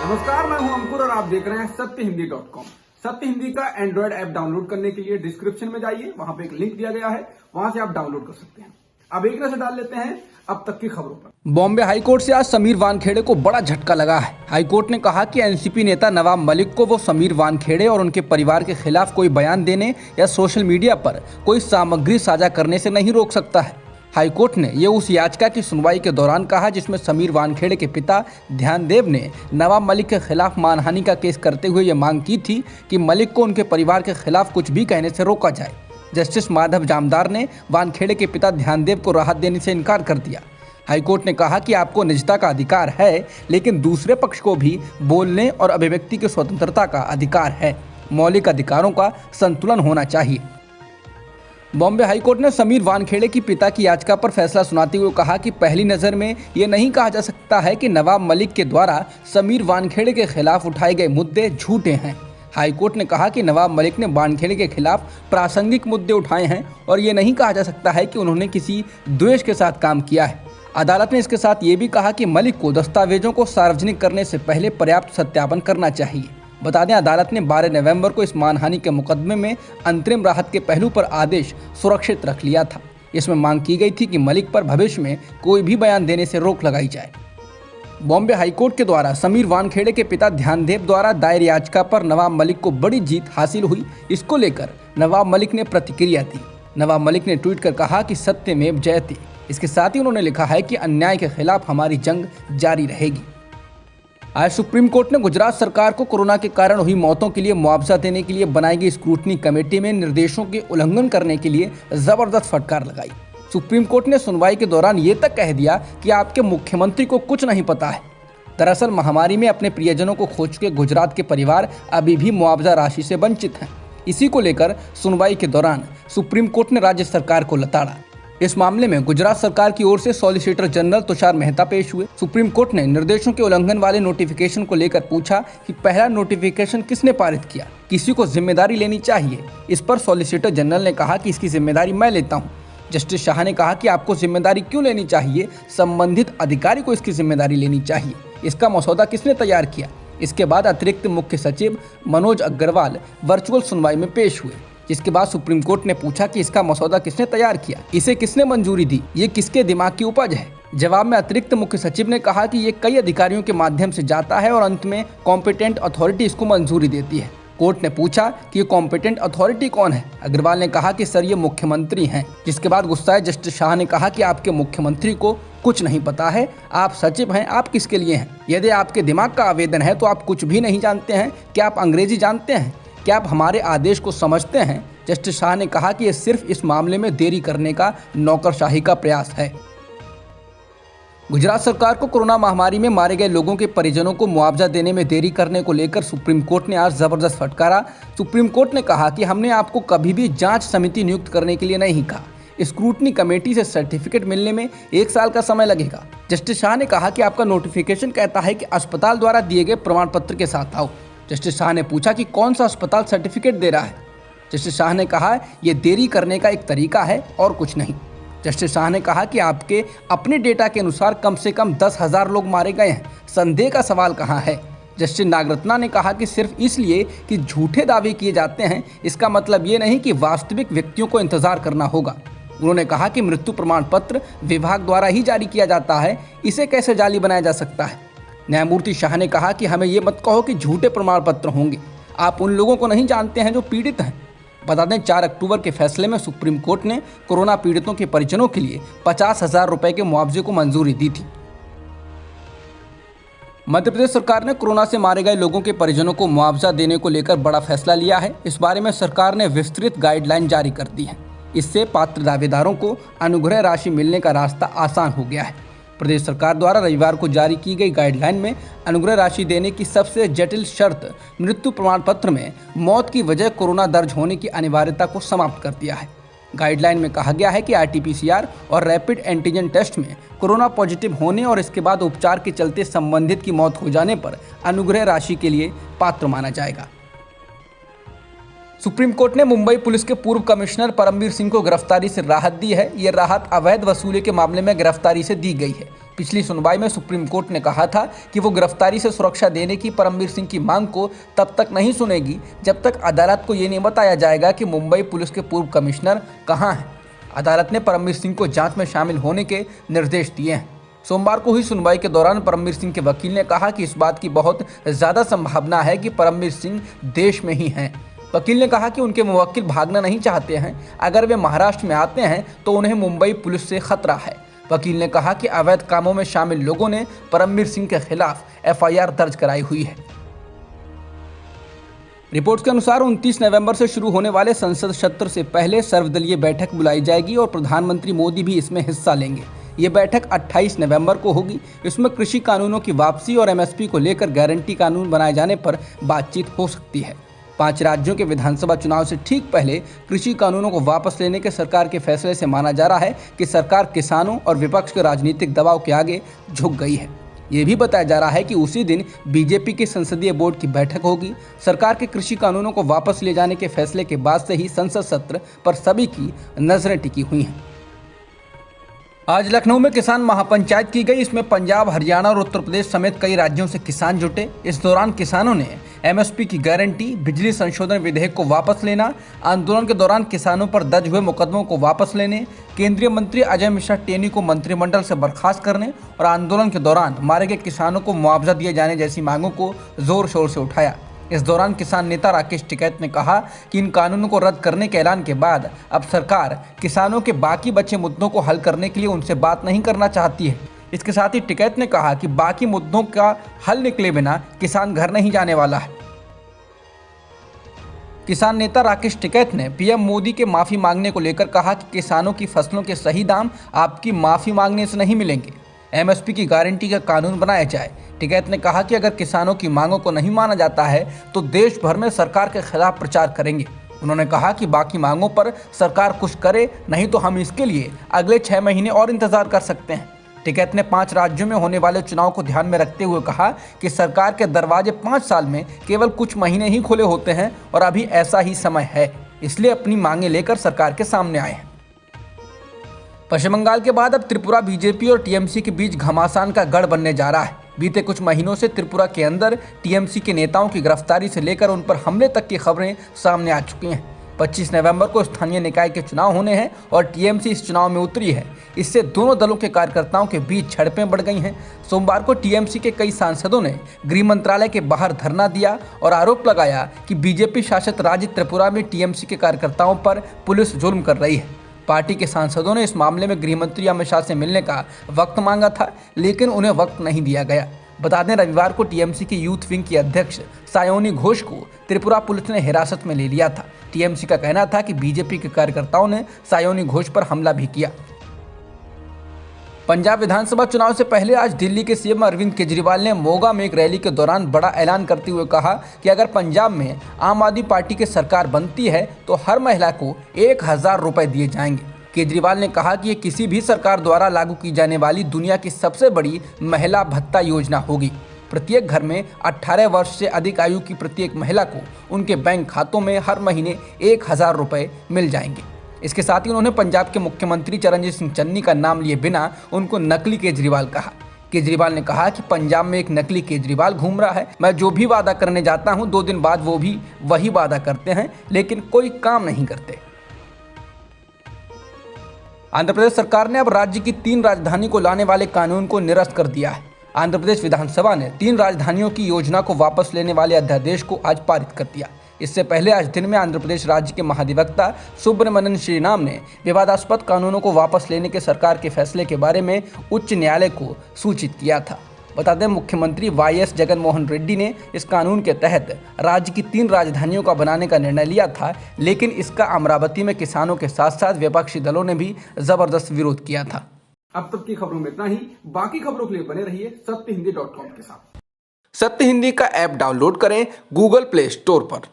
नमस्कार, मैं हूं अंकुर और आप देख रहे हैं सत्यहिंदी.com। सत्य हिंदी का एंड्रॉइड ऐप डाउनलोड करने के लिए डिस्क्रिप्शन में जाइए, वहां पे एक लिंक दिया गया है, वहां से आप डाउनलोड कर सकते हैं। अब एक नजर डाल लेते हैं अब तक की खबरों पर। बॉम्बे हाईकोर्ट से आज समीर वानखेड़े को बड़ा झटका लगा है। हाईकोर्ट ने कहा कि एनसीपी नेता नवाब मलिक को वो समीर वानखेड़े और उनके परिवार के खिलाफ कोई बयान देने या सोशल मीडिया पर कोई सामग्री साझा करने से नहीं रोक सकता है। हाईकोर्ट ने ये उस याचिका की सुनवाई के दौरान कहा जिसमें समीर वानखेड़े के पिता ध्यानदेव ने नवाब मलिक के खिलाफ मानहानि का केस करते हुए ये मांग की थी कि मलिक को उनके परिवार के खिलाफ कुछ भी कहने से रोका जाए। जस्टिस माधव जामदार ने वानखेड़े के पिता ध्यानदेव को राहत देने से इनकार कर दिया। हाईकोर्ट ने कहा कि आपको निजता का अधिकार है, लेकिन दूसरे पक्ष को भी बोलने और अभिव्यक्ति की स्वतंत्रता का अधिकार है। मौलिक अधिकारों का संतुलन होना चाहिए। बॉम्बे हाईकोर्ट ने समीर वानखेड़े की पिता की याचिका पर फैसला सुनाते हुए कहा कि पहली नज़र में ये नहीं कहा जा सकता है कि नवाब मलिक के द्वारा समीर वानखेड़े के खिलाफ उठाए गए मुद्दे झूठे हैं। हाईकोर्ट ने कहा कि नवाब मलिक ने वानखेड़े के खिलाफ प्रासंगिक मुद्दे उठाए हैं और ये नहीं कहा जा सकता है कि उन्होंने किसी द्वेष के साथ काम किया है। अदालत ने इसके साथ ये भी कहा कि मलिक को दस्तावेजों को सार्वजनिक करने से पहले पर्याप्त सत्यापन करना चाहिए। बता दें, अदालत ने 12 नवंबर को इस मानहानि के मुकदमे में अंतरिम राहत के पहलू पर आदेश सुरक्षित रख लिया था। इसमें मांग की गई थी कि मलिक पर भविष्य में कोई भी बयान देने से रोक लगाई जाए। बॉम्बे हाईकोर्ट के द्वारा समीर वानखेड़े के पिता ध्यानदेव द्वारा दायर याचिका पर नवाब मलिक को बड़ी जीत हासिल हुई। इसको लेकर नवाब मलिक ने प्रतिक्रिया दी। नवाब मलिक ने ट्वीट कर कहा कि सत्यमेव जयते। इसके साथ ही उन्होंने लिखा है कि अन्याय के खिलाफ हमारी जंग जारी रहेगी। आज सुप्रीम कोर्ट ने गुजरात सरकार को कोरोना के कारण हुई मौतों के लिए मुआवजा देने के लिए बनाई गई स्क्रूटनी कमेटी में निर्देशों के उल्लंघन करने के लिए जबरदस्त फटकार लगाई। सुप्रीम कोर्ट ने सुनवाई के दौरान ये तक कह दिया कि आपके मुख्यमंत्री को कुछ नहीं पता है। दरअसल महामारी में अपने प्रियजनों को खो चुके गुजरात के परिवार अभी भी मुआवजा राशि से वंचित हैं। इसी को लेकर सुनवाई के दौरान सुप्रीम कोर्ट ने राज्य सरकार को लताड़ा। इस मामले में गुजरात सरकार की ओर से सॉलिसिटर जनरल तुषार मेहता पेश हुए। सुप्रीम कोर्ट ने निर्देशों के उल्लंघन वाले नोटिफिकेशन को लेकर पूछा कि पहला नोटिफिकेशन किसने पारित किया, किसी को जिम्मेदारी लेनी चाहिए। इस पर सॉलिसिटर जनरल ने कहा कि इसकी जिम्मेदारी मैं लेता हूं। जस्टिस शाह ने कहा कि आपको जिम्मेदारी क्यों लेनी चाहिए, संबंधित अधिकारी को इसकी जिम्मेदारी लेनी चाहिए। इसका मसौदा किसने तैयार किया। इसके बाद अतिरिक्त मुख्य सचिव मनोज अग्रवाल वर्चुअल सुनवाई में पेश हुए, जिसके बाद सुप्रीम कोर्ट ने पूछा कि इसका मसौदा किसने तैयार किया, इसे किसने मंजूरी दी, ये किसके दिमाग की उपज है। जवाब में अतिरिक्त मुख्य सचिव ने कहा कि ये कई अधिकारियों के माध्यम से जाता है और अंत में कॉम्पिटेंट अथॉरिटी इसको मंजूरी देती है। कोर्ट ने पूछा कि ये कॉम्पिटेंट अथॉरिटी कौन है। अग्रवाल ने कहा कि सर ये मुख्यमंत्री हैं। जिसके बाद गुस्साए जस्टिस शाह ने कहा कि आपके मुख्यमंत्री को कुछ नहीं पता है, आप सचिव हैं, आप किसके लिए हैं। यदि आपके दिमाग का आवेदन है तो आप कुछ भी नहीं जानते हैं। क्या आप अंग्रेजी जानते हैं? क्या आप हमारे आदेश को समझते हैं? जस्टिस शाह ने कहा कि यह सिर्फ इस मामले में देरी करने का नौकरशाही का प्रयास है। गुजरात सरकार को कोरोना महामारी में मारे गए लोगों के परिजनों को मुआवजा देने में देरी करने को लेकर सुप्रीम कोर्ट ने आज जबरदस्त फटकारा। सुप्रीम कोर्ट ने कहा कि हमने आपको कभी भी जांच समिति नियुक्त करने के लिए नहीं कहा। स्क्रूटनी कमेटी से सर्टिफिकेट मिलने में 1 साल का समय लगेगा। जस्टिस शाह ने कहा कि आपका नोटिफिकेशन कहता है कि अस्पताल द्वारा दिए गए प्रमाण पत्र के साथ आओ। जस्टिस शाह ने पूछा कि कौन सा अस्पताल सर्टिफिकेट दे रहा है। जस्टिस शाह ने कहा यह देरी करने का एक तरीका है और कुछ नहीं। जस्टिस शाह ने कहा कि आपके अपने डेटा के अनुसार कम से कम 10,000 लोग मारे गए हैं, संदेह का सवाल कहाँ है। जस्टिस नागरत्ना ने कहा कि सिर्फ इसलिए कि झूठे दावे किए जाते हैं इसका मतलब ये नहीं कि वास्तविक व्यक्तियों को इंतजार करना होगा। उन्होंने कहा कि मृत्यु प्रमाण पत्र विभाग द्वारा ही जारी किया जाता है, इसे कैसे जाली बनाया जा सकता है। न्यायमूर्ति शाह ने कहा कि हमें ये मत कहो कि झूठे प्रमाण पत्र होंगे, आप उन लोगों को नहीं जानते हैं जो पीड़ित हैं। बता दें, 4 अक्टूबर के फैसले में सुप्रीम कोर्ट ने कोरोना पीड़ितों के परिजनों के लिए 50,000 रुपए के मुआवजे को मंजूरी दी थी। मध्य प्रदेश सरकार ने कोरोना से मारे गए लोगों के परिजनों को मुआवजा देने को लेकर बड़ा फैसला लिया है। इस बारे में सरकार ने विस्तृत गाइडलाइन जारी कर दी है। इससे पात्र दावेदारों को अनुग्रह राशि मिलने का रास्ता आसान हो गया है। प्रदेश सरकार द्वारा रविवार को जारी की गई गाइडलाइन में अनुग्रह राशि देने की सबसे जटिल शर्त मृत्यु प्रमाण पत्र में मौत की वजह कोरोना दर्ज होने की अनिवार्यता को समाप्त कर दिया है। गाइडलाइन में कहा गया है कि RT-PCR और रैपिड एंटीजन टेस्ट में कोरोना पॉजिटिव होने और इसके बाद उपचार के चलते संबंधित की मौत हो जाने पर अनुग्रह राशि के लिए पात्र माना जाएगा। सुप्रीम कोर्ट ने मुंबई पुलिस के पूर्व कमिश्नर परमवीर सिंह को गिरफ्तारी से राहत दी है। ये राहत अवैध वसूली के मामले में गिरफ्तारी से दी गई है। पिछली सुनवाई में सुप्रीम कोर्ट ने कहा था कि वो गिरफ्तारी से सुरक्षा देने की परमवीर सिंह की मांग को तब तक नहीं सुनेगी जब तक अदालत को ये नहीं बताया जाएगा कि मुंबई पुलिस के पूर्व कमिश्नर कहाँ हैं। अदालत ने परमवीर सिंह को जांच में शामिल होने के निर्देश दिए हैं। सोमवार को हुई सुनवाई के दौरान परमवीर सिंह के वकील ने कहा कि इस बात की बहुत ज़्यादा संभावना है कि परमवीर सिंह देश में ही हैं। वकील ने कहा कि उनके मुवक्किल भागना नहीं चाहते हैं। अगर वे महाराष्ट्र में आते हैं तो उन्हें मुंबई पुलिस से खतरा है। वकील ने कहा कि अवैध कामों में शामिल लोगों ने परमवीर सिंह के खिलाफ एफआईआर दर्ज कराई हुई है। रिपोर्ट्स के अनुसार 29 नवंबर से शुरू होने वाले संसद सत्र से पहले सर्वदलीय बैठक बुलाई जाएगी और प्रधानमंत्री मोदी भी इसमें हिस्सा लेंगे। ये बैठक 28 नवंबर को होगी। इसमें कृषि कानूनों की वापसी और एमएसपी को लेकर गारंटी कानून बनाए जाने पर बातचीत हो सकती है। 5 राज्यों के विधानसभा चुनाव से ठीक पहले कृषि कानूनों को वापस लेने के सरकार के फैसले से माना जा रहा है कि सरकार किसानों और विपक्ष के राजनीतिक दबाव के आगे झुक गई है। ये भी बताया जा रहा है कि उसी दिन बीजेपी के संसदीय बोर्ड की बैठक होगी। सरकार के कृषि कानूनों को वापस ले जाने के फैसले के बाद से ही संसद सत्र पर सभी की नजरें टिकी हुई हैं। आज लखनऊ में किसान महापंचायत की गई। इसमें पंजाब, हरियाणा और उत्तर प्रदेश समेत कई राज्यों से किसान जुटे। इस दौरान किसानों ने एमएसपी की गारंटी, बिजली संशोधन विधेयक को वापस लेना, आंदोलन के दौरान किसानों पर दर्ज हुए मुकदमों को वापस लेने, केंद्रीय मंत्री अजय मिश्रा टेनी को मंत्रिमंडल से बर्खास्त करने और आंदोलन के दौरान मारे गए किसानों को मुआवजा दिए जाने जैसी मांगों को जोर शोर से उठाया। इस दौरान किसान नेता राकेश टिकैत ने कहा कि इन कानूनों को रद्द करने के ऐलान के बाद अब सरकार किसानों के बाकी बचे मुद्दों को हल करने के लिए उनसे बात नहीं करना चाहती है। इसके साथ ही टिकैत ने कहा कि बाकी मुद्दों का हल निकले बिना किसान घर नहीं जाने वाला है। किसान नेता राकेश टिकैत ने पीएम मोदी के माफ़ी मांगने को लेकर कहा कि किसानों की फसलों के सही दाम आपकी माफ़ी मांगने से नहीं मिलेंगे। एमएसपी की गारंटी का कानून बनाया जाए। टिकैत ने कहा कि अगर किसानों की मांगों को नहीं माना जाता है तो देश भर में सरकार के खिलाफ प्रचार करेंगे। उन्होंने कहा कि बाकी मांगों पर सरकार कुछ करे, नहीं तो हम इसके लिए अगले 6 महीने और इंतजार कर सकते हैं। टिकैत ने 5 राज्यों में होने वाले चुनाव को ध्यान में रखते हुए कहा कि सरकार के दरवाजे 5 साल में केवल कुछ महीने ही खुले होते हैं और अभी ऐसा ही समय है, इसलिए अपनी मांगें लेकर सरकार के सामने आए हैं। पश्चिम बंगाल के बाद अब त्रिपुरा बीजेपी और टीएमसी के बीच घमासान का गढ़ बनने जा रहा है। बीते कुछ महीनों से त्रिपुरा के अंदर टीएमसी के नेताओं की गिरफ्तारी से लेकर उन पर हमले तक की खबरें सामने आ चुकी हैं। 25 नवंबर को स्थानीय निकाय के चुनाव होने हैं और टीएमसी इस चुनाव में उतरी है। इससे दोनों दलों के कार्यकर्ताओं के बीच झड़पें बढ़ गई हैं। सोमवार को टीएमसी के कई सांसदों ने गृह मंत्रालय के बाहर धरना दिया और आरोप लगाया कि बीजेपी शासित राज्य त्रिपुरा में टीएमसी के कार्यकर्ताओं पर पुलिस जुल्म कर रही है। पार्टी के सांसदों ने इस मामले में गृह मंत्री अमित शाह से मिलने का वक्त मांगा था, लेकिन उन्हें वक्त नहीं दिया गया। बता दें, रविवार को टीएमसी की यूथ विंग की अध्यक्ष सायोनी घोष को त्रिपुरा पुलिस ने हिरासत में ले लिया था। टीएमसी का कहना था कि बीजेपी के कार्यकर्ताओं ने सायोनी घोष पर हमला भी किया। पंजाब विधानसभा चुनाव से पहले आज दिल्ली के सीएम अरविंद केजरीवाल ने मोगा में एक रैली के दौरान बड़ा ऐलान करते हुए कहा कि अगर पंजाब में आम आदमी पार्टी की सरकार बनती है तो हर महिला को 1000 रुपए दिए जाएंगे। केजरीवाल ने कहा कि ये किसी भी सरकार द्वारा लागू की जाने वाली दुनिया की सबसे बड़ी महिला भत्ता योजना होगी। प्रत्येक घर में 18 वर्ष से अधिक आयु की प्रत्येक महिला को उनके बैंक खातों में हर महीने 1000 रुपए मिल जाएंगे। इसके साथ ही उन्होंने पंजाब के मुख्यमंत्री चरणजीत सिंह चन्नी का नाम लिए बिना उनको नकली केजरीवाल कहा। केजरीवाल ने कहा कि पंजाब में एक नकली केजरीवाल घूम रहा है। मैं जो भी वादा करने जाता हूं 2 दिन बाद वो भी वही वादा करते हैं, लेकिन कोई काम नहीं करते। आंध्र प्रदेश सरकार ने अब राज्य की 3 राजधानी को लाने वाले कानून को निरस्त कर दिया है। आंध्र प्रदेश विधानसभा ने 3 राजधानियों की योजना को वापस लेने वाले अध्यादेश को आज पारित कर दिया। इससे पहले आज दिन में आंध्र प्रदेश राज्य के महाधिवक्ता सुब्रमण्यन श्रीराम ने विवादास्पद कानूनों को वापस लेने के सरकार के फैसले के बारे में उच्च न्यायालय को सूचित किया था। बता दें, मुख्यमंत्री वाईएस जगनमोहन रेड्डी ने इस कानून के तहत राज्य की 3 राजधानियों का बनाने का निर्णय लिया था, लेकिन इसका अमरावती में किसानों के साथ साथ विपक्षी दलों ने भी जबरदस्त विरोध किया था। अब तक की खबरों में इतना ही। बाकी खबरों के लिए बने रहिए सत्यहिंदी.com के साथ। सत्य हिंदी का ऐप डाउनलोड करें गूगल प्ले स्टोर पर।